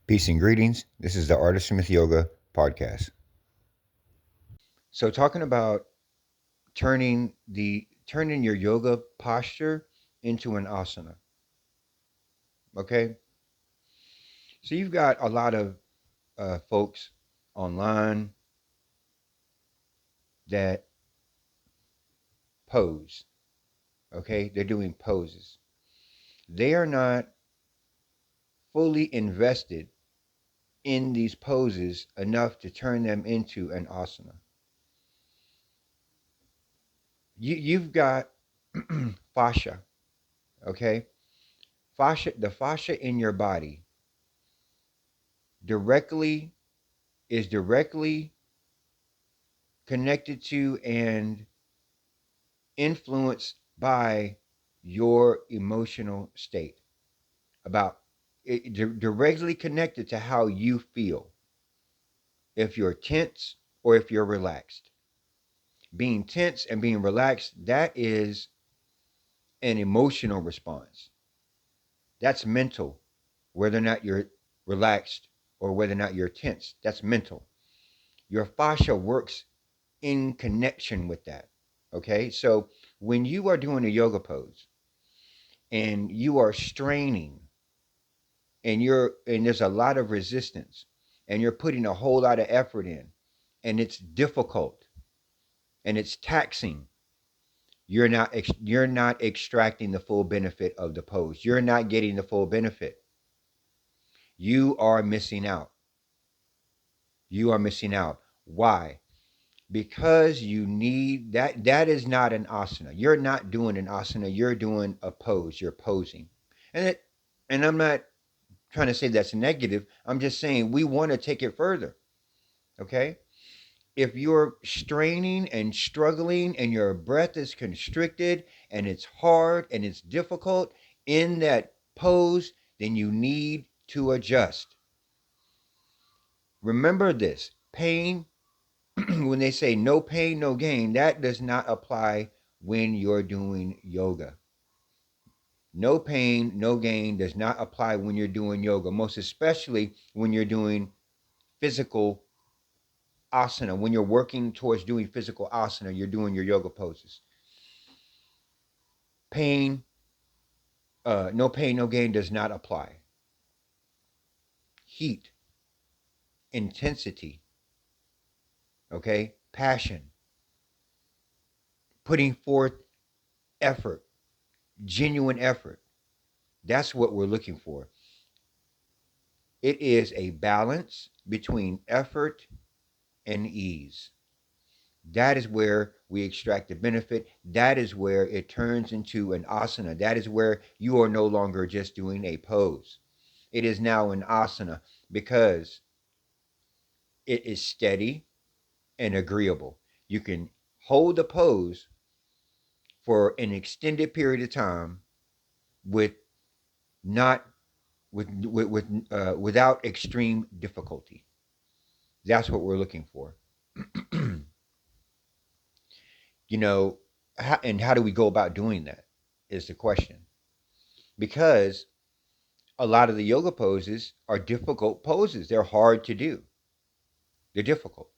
Peace and greetings. This is the Artist Smith Yoga podcast. So talking about turning your yoga posture into an asana. Okay. So you've got a lot of folks online that pose. Okay. They're doing poses. They are not fully invested in these poses enough to turn them into an asana. You've got fascia. Okay. The fascia in your body directly is directly connected to and influenced by your emotional state, about it, directly connected to how you feel, if you're tense or if you're relaxed. Being tense and being relaxed, that is an emotional response. That's mental. Whether or not you're relaxed or whether or not you're tense, that's mental. Your fascia works in connection with that. Okay, so when you are doing a yoga pose and you are straining and there's a lot of resistance and you're putting a whole lot of effort in and it's difficult and it's taxing, you're not extracting the full benefit of the pose. You're not getting the full benefit. You are missing out. You are missing out. Why? Because you need that is not an asana. You're not doing an asana, you're doing a pose. You're posing. And it and I'm not trying to say that's negative. I'm just saying we want to take it further. Okay? If you're straining and struggling and your breath is constricted and it's hard and it's difficult in that pose, then you need to adjust. Remember this: pain, when they say no pain, no gain, that does not apply when you're doing yoga. No pain, no gain does not apply when you're doing yoga, most especially when you're doing physical asana. When you're working towards doing physical asana, you're doing your yoga poses. Pain, no pain, no gain does not apply. Heat, intensity, okay, passion, putting forth effort, genuine effort. That's what we're looking for. It is a balance between effort and ease. That is where we extract the benefit. That is where it turns into an asana. That is where you are no longer just doing a pose. It is now an asana because it is steady and agreeable. You can hold the pose for an extended period of time with not without extreme difficulty. That's what we're looking for. you know, and how do we go about doing that is the question. Because a lot of the yoga poses are difficult poses. They're hard to do. They're difficult.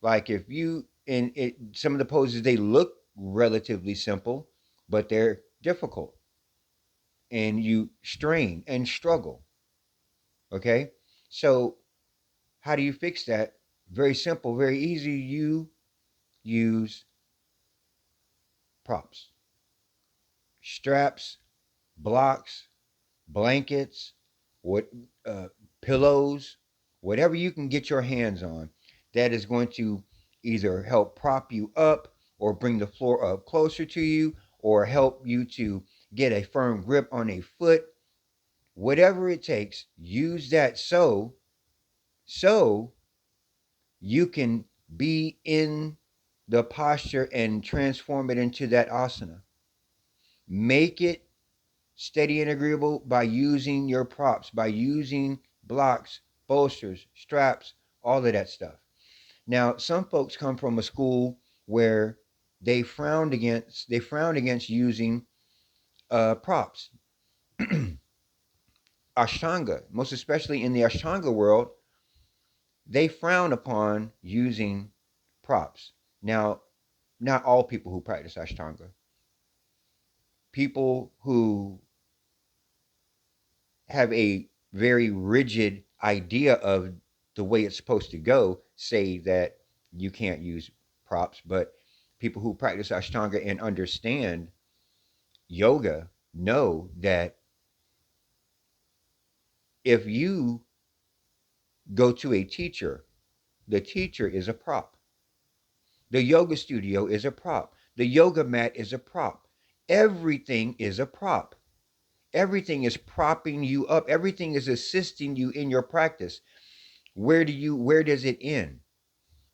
Like if you in it, some of the poses they look relatively simple, but they're difficult, and you strain and struggle. Okay, so how do you fix that? Very simple, very easy. You use props, straps, blocks, blankets, what uh, pillows, whatever you can get your hands on that is going to either help prop you up or bring the floor up closer to you or help you to get a firm grip on a foot. Whatever it takes, use that so you can be in the posture and transform it into that asana. Make it steady and agreeable by using your props, by using blocks, bolsters, straps, all of that stuff. Now, some folks come from a school where they frowned against using props. Ashtanga, most especially in the Ashtanga world, they frown upon using props. Now, not all people who practice Ashtanga. People who have a very rigid idea of the way it's supposed to go say that you can't use props, but people who practice Ashtanga and understand yoga know that if you go to a teacher, the teacher is a prop. The yoga studio is a prop. The yoga mat is a prop. Everything is a prop. Everything is propping you up. Everything is assisting you in your practice. Where does it end?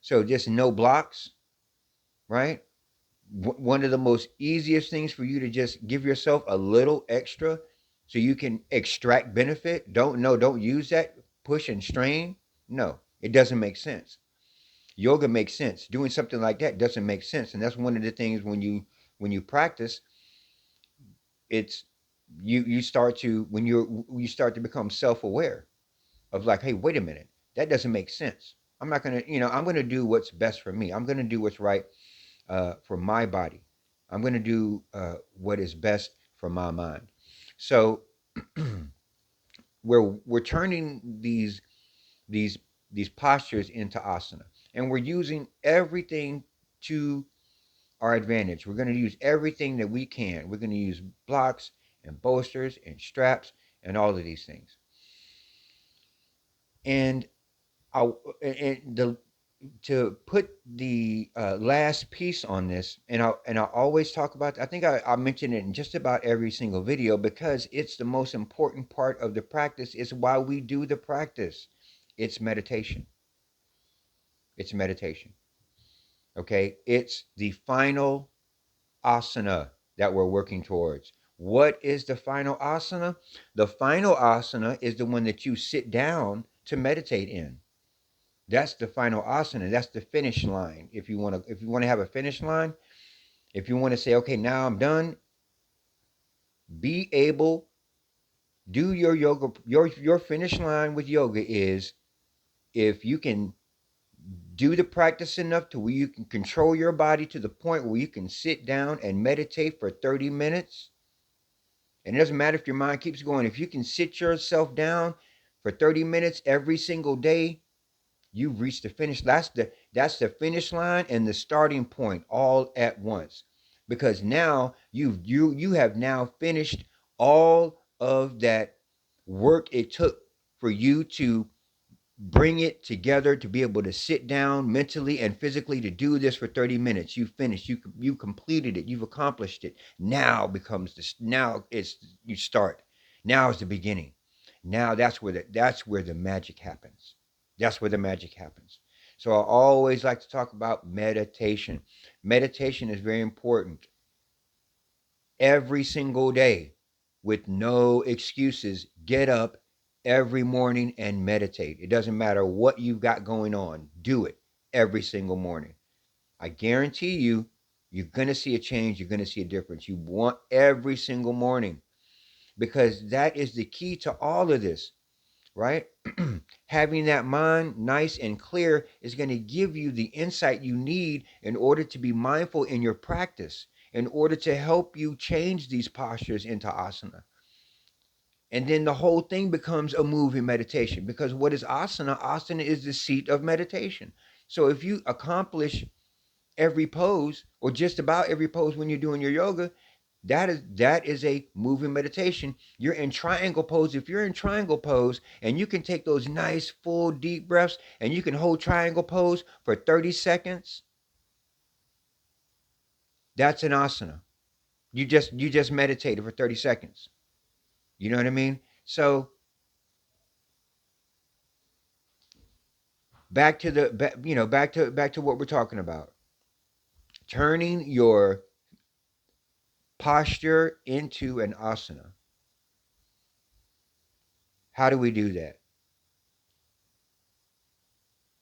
So just no blocks, right? One of the most easiest things for you to just give yourself a little extra so you can extract benefit. Don't use that push and strain. No, it doesn't make sense. Yoga makes sense. Doing something like that doesn't make sense. And that's one of the things when you practice, it's you start to you start to become self-aware of like, hey, wait a minute, that doesn't make sense. I'm not gonna, I'm gonna do what's best for me. I'm gonna do what's right for my body. I'm gonna do what is best for my mind. So we're turning these these postures into asana, and we're using everything to our advantage. We're going to use everything that we can. We're going to use blocks and bolsters and straps and all of these things. And I and the to put the last piece on this, and I always talk about. I think I mention it in just about every single video because it's the most important part of the practice. It's why we do the practice. It's meditation. It's meditation. Okay, it's the final asana that we're working towards. What is the final asana? The final asana is the one that you sit down to meditate in. That's the final asana. That's the finish line. If you want to have a finish line, if you want to say, okay, now I'm done, be able, do your yoga. Your finish line with yoga is if you can do the practice enough to where you can control your body to the point where you can sit down and meditate for 30 minutes. And it doesn't matter if your mind keeps going. If you can sit yourself down for 30 minutes every single day, you've reached the finish. That's the finish line and the starting point all at once. Because now you have now finished all of that work it took for you to bring it together to be able to sit down mentally and physically to do this for 30 minutes. You finished. You completed it. You've accomplished it. Now becomes this. Now it's you start. Now is the beginning. Now that's where the magic happens. That's where the magic happens. So I always like to talk about meditation. Meditation is very important every single day with no excuses. Get up every morning and meditate. It doesn't matter what you've got going on, do it every single morning. I guarantee you, you're going to see a change. You're going to see a difference. You want every single morning because that is the key to all of this, right? Having that mind nice and clear is going to give you the insight you need in order to be mindful in your practice, in order to help you change these postures into asana. And then the whole thing becomes a moving meditation because what is asana? Asana is the seat of meditation. So if you accomplish every pose or just about every pose when you're doing your yoga, that is a moving meditation. You're in triangle pose. If you're in triangle pose and you can take those nice full deep breaths and you can hold triangle pose for 30 seconds, that's an asana. You just meditated for 30 seconds. You know what I mean? So back to what we're talking about. Turning your posture into an asana. How do we do that?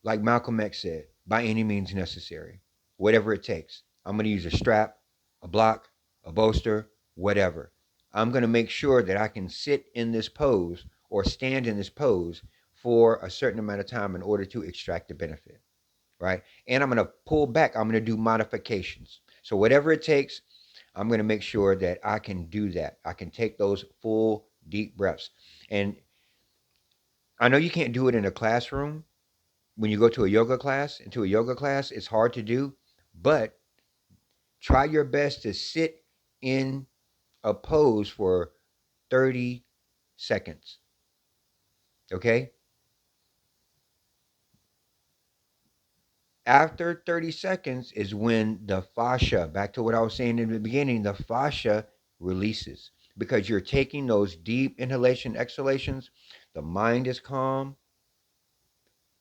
Like Malcolm X said, by any means necessary, whatever it takes. I'm going to use a strap, a block, a bolster, whatever. I'm going to make sure that I can sit in this pose or stand in this pose for a certain amount of time in order to extract the benefit, right? And I'm going to pull back. I'm going to do modifications. So whatever it takes, I'm going to make sure that I can do that. I can take those full deep breaths. And I know you can't do it in a classroom. When you go to a yoga class, into a yoga class, it's hard to do, but try your best to sit in a pose for 30 seconds. Okay? After 30 seconds is when the fascia, back to what I was saying in the beginning, the fascia releases because you're taking those deep inhalation exhalations. The mind is calm.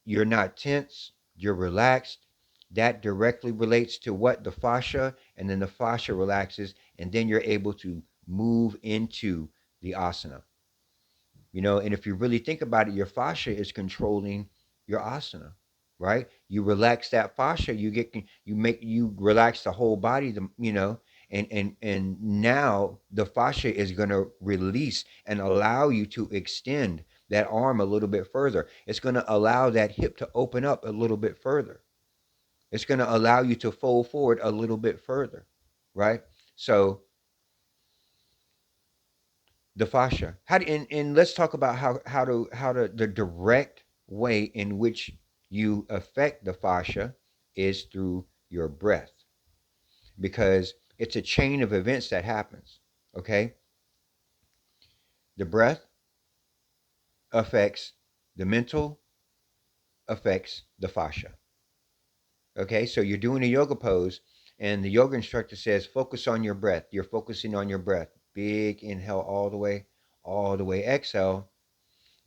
You're not tense. You're relaxed. That directly relates to what? The fascia. And then the fascia relaxes. And then you're able to move into the asana. And if you really think about it, your fascia is controlling your asana, right? You relax that fascia, you relax the whole body, and now the fascia is going to release and allow you to extend that arm a little bit further. It's going to allow that hip to open up a little bit further. It's going to allow you to fold forward a little bit further, right? So the fascia. And let's talk about how to the direct way in which you affect the fascia is through your breath, because it's a chain of events that happens. Okay, the breath affects the mental, affects the fascia. Okay, so you're doing a yoga pose, and the yoga instructor says focus on your breath. You're focusing on your breath. Big inhale all the way. Exhale.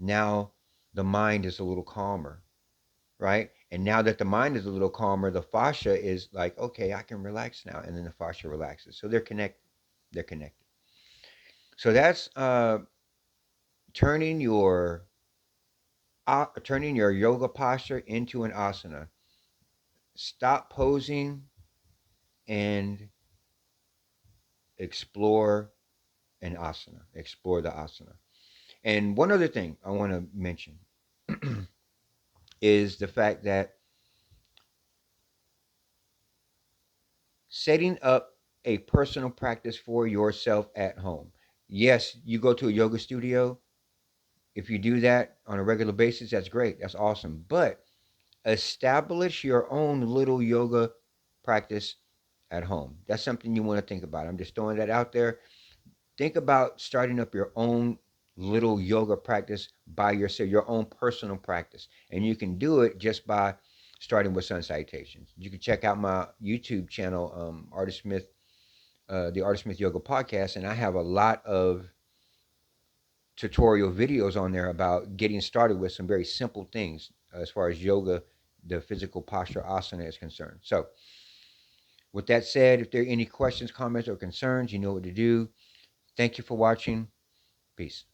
Now the mind is a little calmer, right? And now that the mind is a little calmer, the fascia is like, okay, I can relax now, and then the fascia relaxes. So they're connected. They're connected. So that's turning your turning your yoga posture into an asana. Stop posing and explore an asana. Explore the asana. And one other thing I want to mention is the fact that setting up a personal practice for yourself at home. Yes, you go to a yoga studio. If you do that on a regular basis, that's great. That's awesome. But establish your own little yoga practice at home. That's something you want to think about. I'm just throwing that out there. Think about starting up your own little yoga practice by yourself, your own personal practice. And you can do it just by starting with sun salutations. You can check out my YouTube channel, Artist Smith, the Artist Smith Yoga Podcast, and I have a lot of tutorial videos on there about getting started with some very simple things as far as yoga, the physical posture asana is concerned. So, with that said, if there are any questions, comments, or concerns, you know what to do. Thank you for watching. Peace.